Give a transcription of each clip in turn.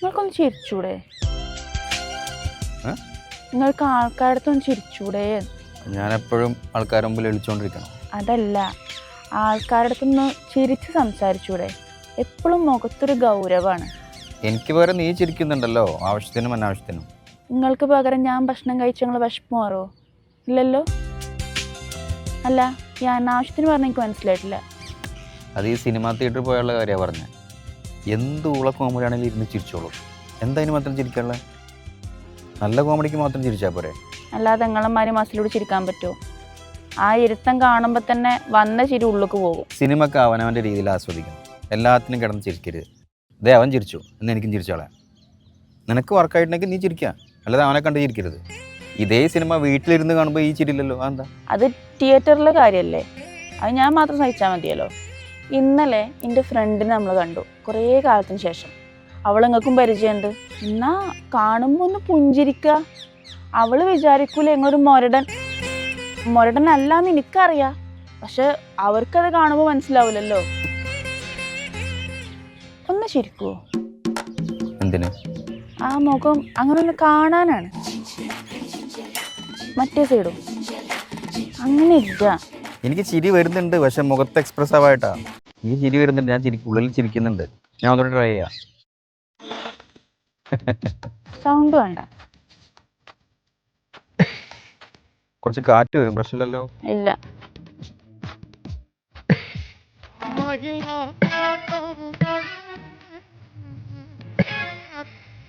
നിങ്ങൾക്കൊന്ന് ചിരിച്ചൂടെ? ഏ? നിങ്ങൾക്ക് ആൾക്കാരടുത്തൊന്ന് ചിരിച്ചൂടെ? ഞാൻ എപ്പോഴും ആൾക്കാരുടെ മുമ്പിൽ വിളിച്ചുകൊണ്ടിരിക്കണം. അതല്ല, ആൾക്കാരടുത്തൊന്ന് ചിരിച്ച് സംസാരിച്ചൂടെ? എപ്പോഴും മുഖത്തൊരു ഗൗരവമാണ്. എനിക്ക് പകരം നീ ചിരിക്കുന്നുണ്ടല്ലോ, ആവശ്യത്തിനും അനാവശ്യത്തിനും. നിങ്ങൾക്ക് പകരം ഞാൻ ഭക്ഷണം കഴിച്ച നിങ്ങൾ വിശപ്പ് മാറോ? ഇല്ലല്ലോ. അല്ല, ഈ അനാവശ്യത്തിന് പറഞ്ഞ എനിക്ക് മനസ്സിലായിട്ടില്ല. അത് ഈ സിനിമാ തിയേറ്ററിൽ പോയുള്ള കാര്യമാണ് പറഞ്ഞത്. എന്ത് ഊള കോമഡി ആണെങ്കിലും ഇരുന്ന് ചിരിച്ചോളൂ. എന്തായാലും മാത്രം ചിരിക്കാനുള്ള? നല്ല കോമഡിക്ക് മാത്രം ചിരിച്ചാൽ പോരെ. അല്ലാതെ നിങ്ങളന്മാര് മസിലൂടെ ചിരിക്കാൻ പറ്റുമോ? ആ ഇരുത്തം കാണുമ്പോൾ തന്നെ വന്ന ചിരി ഉള്ളിലേക്ക് പോകും. സിനിമക്ക് അവനവൻ്റെ രീതിയിൽ ആസ്വദിക്കണം. എല്ലാത്തിനും കിടന്ന് ചിരിക്കരുത്. ഇതേ അവൻ ചിരിച്ചു എന്ന് എനിക്കും ചിരിച്ചോളാം. നിനക്ക് വർക്കായിട്ടുണ്ടെങ്കിൽ നീ ചിരിക്കുക, അല്ലാതെ അവനെ കണ്ട് ചിരിക്കരുത്. ഇതേ സിനിമ വീട്ടിലിരുന്ന് കാണുമ്പോൾ ഈ ചിരില്ലല്ലോ. അതെന്താ? അത് തിയേറ്ററിലെ കാര്യമല്ലേ, അത് ഞാൻ മാത്രം സഹിച്ചാൽ മതിയല്ലോ. ഇന്നലെ എൻ്റെ ഫ്രണ്ടിനെ നമ്മൾ കണ്ടു, കുറേ കാലത്തിന് ശേഷം. അവൾ നിങ്ങൾക്കും പരിചയമുണ്ട്. എന്നാ കാണുമ്പോൾ ഒന്ന് പുഞ്ചിരിക്കുക. അവൾ വിചാരിക്കൂല എങ്ങൊരു മുരടനല്ലാന്ന് എനിക്കറിയാം, പക്ഷെ അവർക്കത് കാണുമ്പോൾ മനസ്സിലാവില്ലല്ലോ. ഒന്ന് ചിരിക്കുവോ? എന്തിന്? ആ മുഖം അങ്ങനെ ഒന്ന് കാണാനാണ്. മറ്റേ സൈഡും അങ്ങനെ ഇല്ല. എനിക്ക് ചിരി വരുന്നുണ്ട്, പക്ഷെ മുഖത്ത് എക്സ്പ്രസീവ് ആയിട്ടാ. എനിക്ക് ചിരി വരുന്നുണ്ട്, ഞാൻ ഉള്ളിൽ ചിരിക്കുന്നുണ്ട്. ഞാൻ ഒന്നുകൂടെ ട്രൈ ചെയ്യാം. സൗണ്ട് വേണ്ട. കുറച്ച് കാറ്റ് വരും, പ്രശ്നമില്ലല്ലോ. ഇല്ല.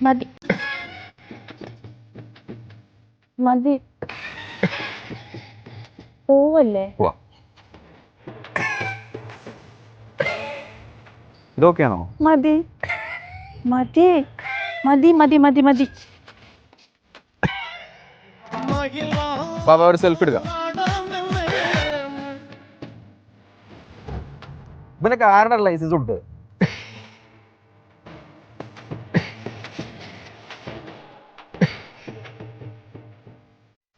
മതി മതി, പോവല്ലേ? ഇതൊക്കെയാണോ? മതി മതി മതി മതി മതി മതി. ബാബാ ഒരു സെൽഫി എടുക്കാം. ഇവനൊക്കെ ആരുടെ ലൈസൻസ് ഉണ്ട്?